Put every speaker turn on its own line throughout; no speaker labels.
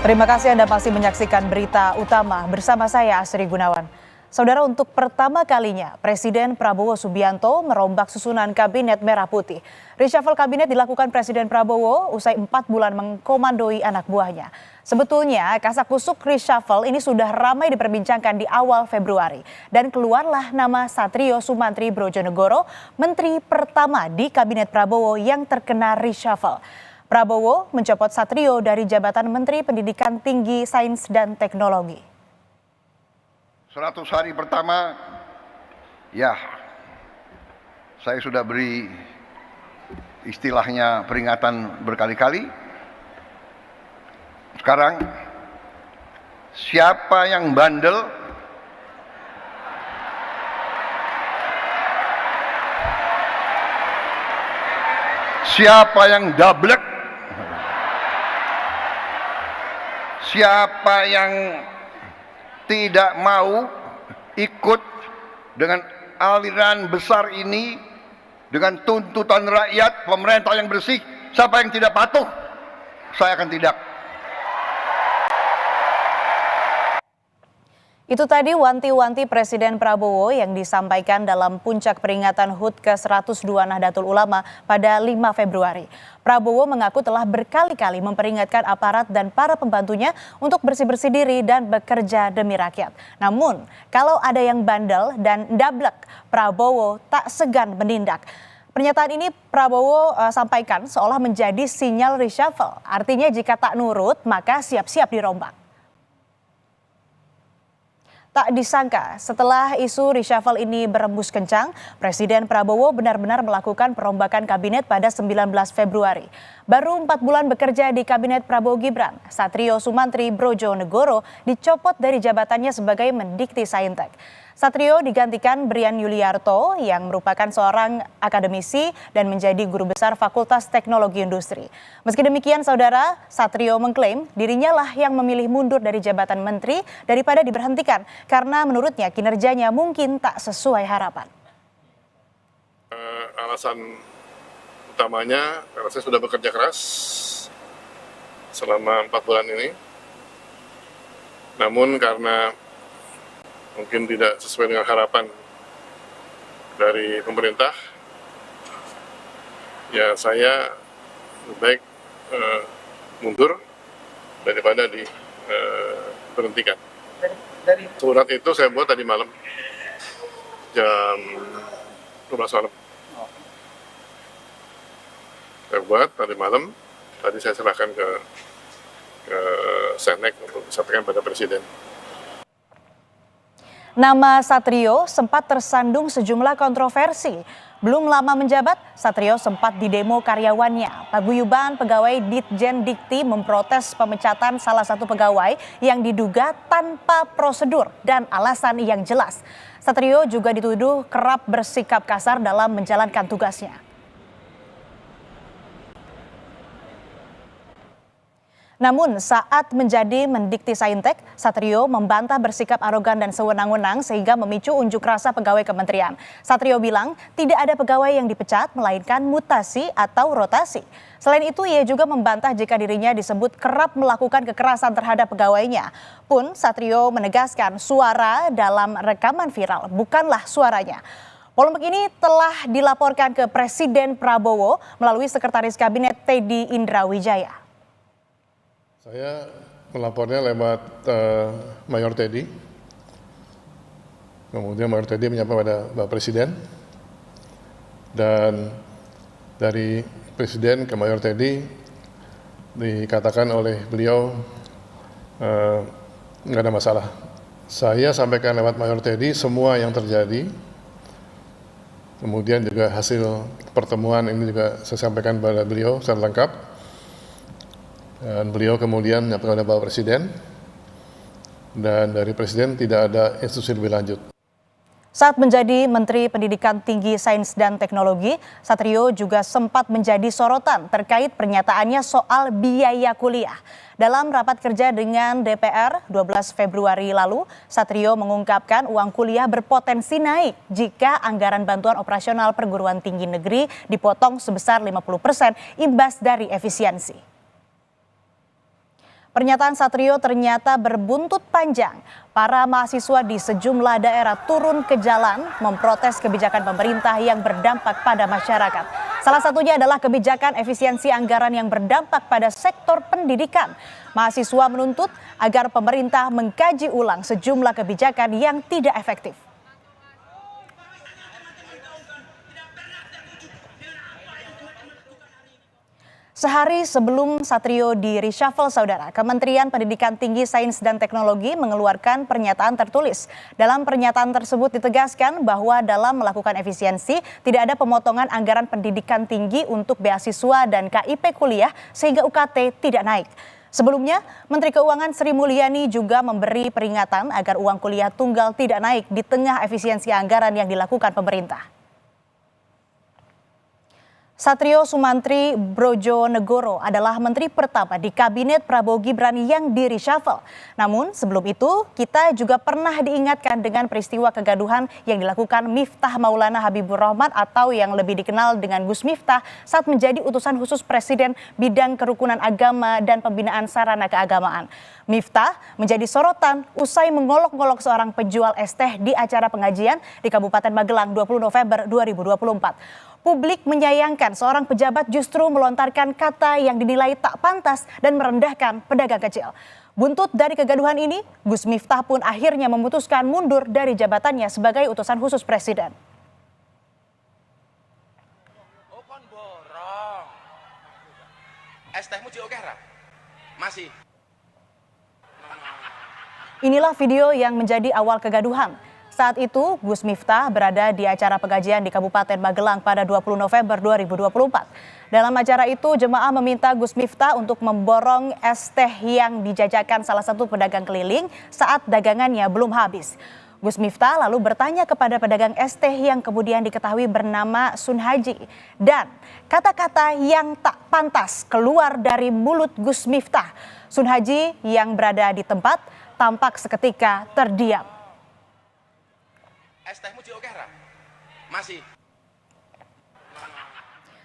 Terima kasih Anda masih menyaksikan berita utama bersama saya Asri Gunawan. Saudara, untuk pertama kalinya Presiden Prabowo Subianto merombak susunan Kabinet Merah Putih. Reshuffle kabinet dilakukan Presiden Prabowo usai 4 bulan mengkomandoi anak buahnya. Sebetulnya kasakusuk reshuffle ini sudah ramai diperbincangkan di awal Februari. Dan keluarlah nama Satrio Sumantri Brojonegoro, Menteri pertama di Kabinet Prabowo yang terkena reshuffle. Prabowo mencopot Satrio dari jabatan Menteri Pendidikan Tinggi, Sains, dan Teknologi.
100 hari pertama, ya, saya sudah beri istilahnya peringatan berkali-kali. Sekarang, siapa yang bandel, siapa yang dablek, siapa yang tidak mau ikut dengan aliran besar ini, dengan tuntutan rakyat, pemerintah yang bersih, siapa yang tidak patuh, saya akan tidak.
Itu tadi wanti-wanti Presiden Prabowo yang disampaikan dalam puncak peringatan HUT ke-102 Nahdlatul Ulama pada 5 Februari. Prabowo mengaku telah berkali-kali memperingatkan aparat dan para pembantunya untuk bersih-bersih diri dan bekerja demi rakyat. Namun, kalau ada yang bandel dan dablek, Prabowo tak segan menindak. Pernyataan ini Prabowo sampaikan seolah menjadi sinyal reshuffle. Artinya jika tak nurut, maka siap-siap dirombak. Tak disangka, setelah isu reshuffle ini berembus kencang, Presiden Prabowo benar-benar melakukan perombakan kabinet pada 19 Februari. Baru 4 bulan bekerja di Kabinet Prabowo Gibran, Satrio Sumantri Brojonegoro dicopot dari jabatannya sebagai Mendikti Saintek. Satrio digantikan Brian Yuliarto yang merupakan seorang akademisi dan menjadi guru besar Fakultas Teknologi Industri. Meski demikian, saudara, Satrio mengklaim dirinya lah yang memilih mundur dari jabatan menteri daripada diberhentikan karena menurutnya kinerjanya mungkin tak sesuai harapan.
Alasan utamanya karena saya sudah bekerja keras selama 4 bulan ini, namun karena mungkin tidak sesuai dengan harapan dari pemerintah, ya saya lebih baik mundur daripada diberhentikan. Surat itu saya buat tadi malam, jam 12 malam. Saya buat tadi malam, tadi saya serahkan ke Senek untuk disampaikan pada Presiden.
Nama Satrio sempat tersandung sejumlah kontroversi. Belum lama menjabat, Satrio sempat didemo karyawannya. Paguyuban pegawai Ditjen Dikti memprotes pemecatan salah satu pegawai yang diduga tanpa prosedur dan alasan yang jelas. Satrio juga dituduh kerap bersikap kasar dalam menjalankan tugasnya. Namun saat menjadi Mendikti Saintek, Satrio membantah bersikap arogan dan sewenang-wenang sehingga memicu unjuk rasa pegawai kementerian. Satrio bilang tidak ada pegawai yang dipecat melainkan mutasi atau rotasi. Selain itu ia juga membantah jika dirinya disebut kerap melakukan kekerasan terhadap pegawainya. Pun Satrio menegaskan suara dalam rekaman viral bukanlah suaranya. Polemik ini telah dilaporkan ke Presiden Prabowo melalui Sekretaris Kabinet Teddy Indrawijaya.
Saya melapornya lewat Mayor Teddy, kemudian Mayor Teddy menyampaikan pada Bapak Presiden, dan dari Presiden ke Mayor Teddy dikatakan oleh beliau nggak ada masalah. Saya sampaikan lewat Mayor Teddy semua yang terjadi, kemudian juga hasil pertemuan ini juga saya sampaikan pada beliau secara lengkap. Dan beliau kemudian menyampaikan kepada Bapak Presiden, dan dari Presiden tidak ada instruksi lebih lanjut.
Saat menjadi Menteri Pendidikan Tinggi, Sains, dan Teknologi, Satrio juga sempat menjadi sorotan terkait pernyataannya soal biaya kuliah. Dalam rapat kerja dengan DPR 12 Februari lalu, Satrio mengungkapkan uang kuliah berpotensi naik jika anggaran bantuan operasional perguruan tinggi negeri dipotong sebesar 50% imbas dari efisiensi. Pernyataan Satrio ternyata berbuntut panjang. Para mahasiswa di sejumlah daerah turun ke jalan memprotes kebijakan pemerintah yang berdampak pada masyarakat. Salah satunya adalah kebijakan efisiensi anggaran yang berdampak pada sektor pendidikan. Mahasiswa menuntut agar pemerintah mengkaji ulang sejumlah kebijakan yang tidak efektif. Sehari sebelum Satrio di reshuffle, saudara, Kementerian Pendidikan Tinggi, Sains dan Teknologi mengeluarkan pernyataan tertulis. Dalam pernyataan tersebut ditegaskan bahwa dalam melakukan efisiensi tidak ada pemotongan anggaran pendidikan tinggi untuk beasiswa dan KIP kuliah sehingga UKT tidak naik. Sebelumnya, Menteri Keuangan Sri Mulyani juga memberi peringatan agar uang kuliah tunggal tidak naik di tengah efisiensi anggaran yang dilakukan pemerintah. Satrio Sumantri Brojonegoro adalah menteri pertama di Kabinet Prabowo Gibran yang di reshuffle. Namun sebelum itu kita juga pernah diingatkan dengan peristiwa kegaduhan yang dilakukan Miftah Maulana Habibur Rahman atau yang lebih dikenal dengan Gus Miftah saat menjadi utusan khusus Presiden bidang kerukunan agama dan pembinaan sarana keagamaan. Miftah menjadi sorotan usai mengolok-ngolok seorang penjual es teh di acara pengajian di Kabupaten Magelang 20 November 2024. Publik menyayangkan seorang pejabat justru melontarkan kata yang dinilai tak pantas dan merendahkan pedagang kecil. Buntut dari kegaduhan ini, Gus Miftah pun akhirnya memutuskan mundur dari jabatannya sebagai utusan khusus Presiden.
Masih.
Inilah video yang menjadi awal kegaduhan. Saat itu, Gus Miftah berada di acara pengajian di Kabupaten Magelang pada 20 November 2024. Dalam acara itu, jemaah meminta Gus Miftah untuk memborong es teh yang dijajakan salah satu pedagang keliling saat dagangannya belum habis. Gus Miftah lalu bertanya kepada pedagang es teh yang kemudian diketahui bernama Sun Haji. Dan kata-kata yang tak pantas keluar dari mulut Gus Miftah. Sun Haji yang berada di tempat tampak seketika terdiam.
Es tehmu Ciokera? Masih.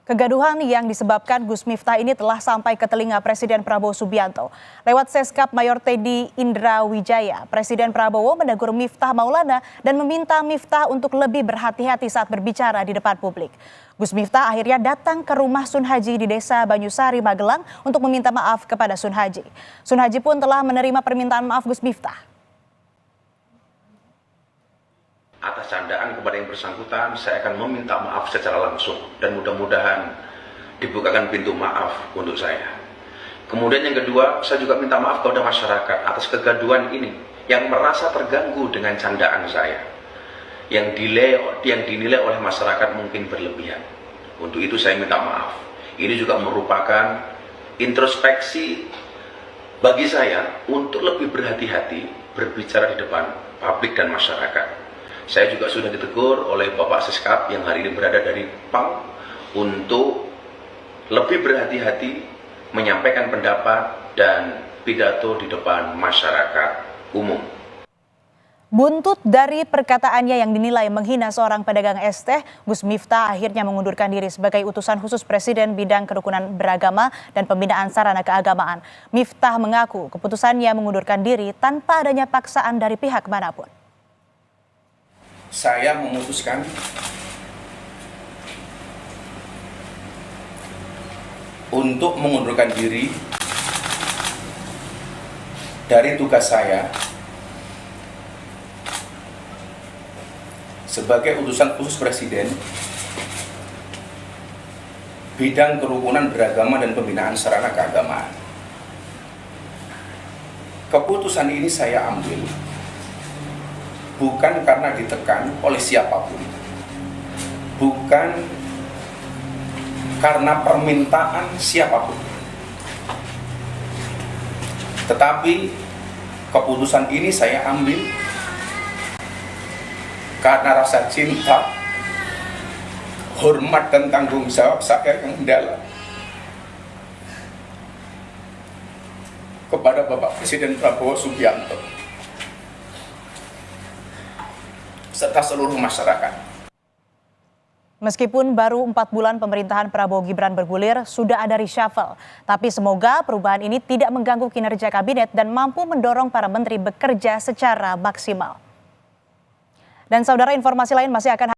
Kegaduhan yang disebabkan Gus Miftah ini telah sampai ke telinga Presiden Prabowo Subianto. Lewat Seskap Mayor Teddy Indra Wijaya, Presiden Prabowo menegur Miftah Maulana dan meminta Miftah untuk lebih berhati-hati saat berbicara di depan publik. Gus Miftah akhirnya datang ke rumah Sun Haji di Desa Banyusari, Magelang untuk meminta maaf kepada Sun Haji. Sun Haji pun telah menerima permintaan maaf Gus Miftah.
Atas candaan kepada yang bersangkutan, saya akan meminta maaf secara langsung dan mudah-mudahan dibukakan pintu maaf untuk saya. Kemudian yang kedua, saya juga minta maaf kepada masyarakat atas kegaduhan ini yang merasa terganggu dengan candaan saya, yang dinilai oleh masyarakat mungkin berlebihan. Untuk itu saya minta maaf. Ini juga merupakan introspeksi bagi saya untuk lebih berhati-hati berbicara di depan publik dan masyarakat. Saya juga sudah ditegur oleh Bapak Seskap yang hari ini berada dari PAM untuk lebih berhati-hati menyampaikan pendapat dan pidato di depan masyarakat umum.
Buntut dari perkataannya yang dinilai menghina seorang pedagang es teh, Gus Miftah akhirnya mengundurkan diri sebagai utusan khusus Presiden bidang kerukunan beragama dan pembinaan sarana keagamaan. Miftah mengaku keputusannya mengundurkan diri tanpa adanya paksaan dari pihak manapun.
Saya memutuskan untuk mengundurkan diri dari tugas saya sebagai utusan khusus Presiden bidang kerukunan beragama dan pembinaan sarana keagamaan. Keputusan ini saya ambil bukan karena ditekan oleh siapapun, bukan karena permintaan siapapun, tetapi keputusan ini saya ambil karena rasa cinta, hormat dan tanggung jawab saya yang mendalam kepada Bapak Presiden Prabowo Subianto serta seluruh masyarakat.
Meskipun baru 4 bulan pemerintahan Prabowo Gibran bergulir, sudah ada reshuffle. Tapi semoga perubahan ini tidak mengganggu kinerja kabinet dan mampu mendorong para menteri bekerja secara maksimal. Dan saudara, informasi lain masih akan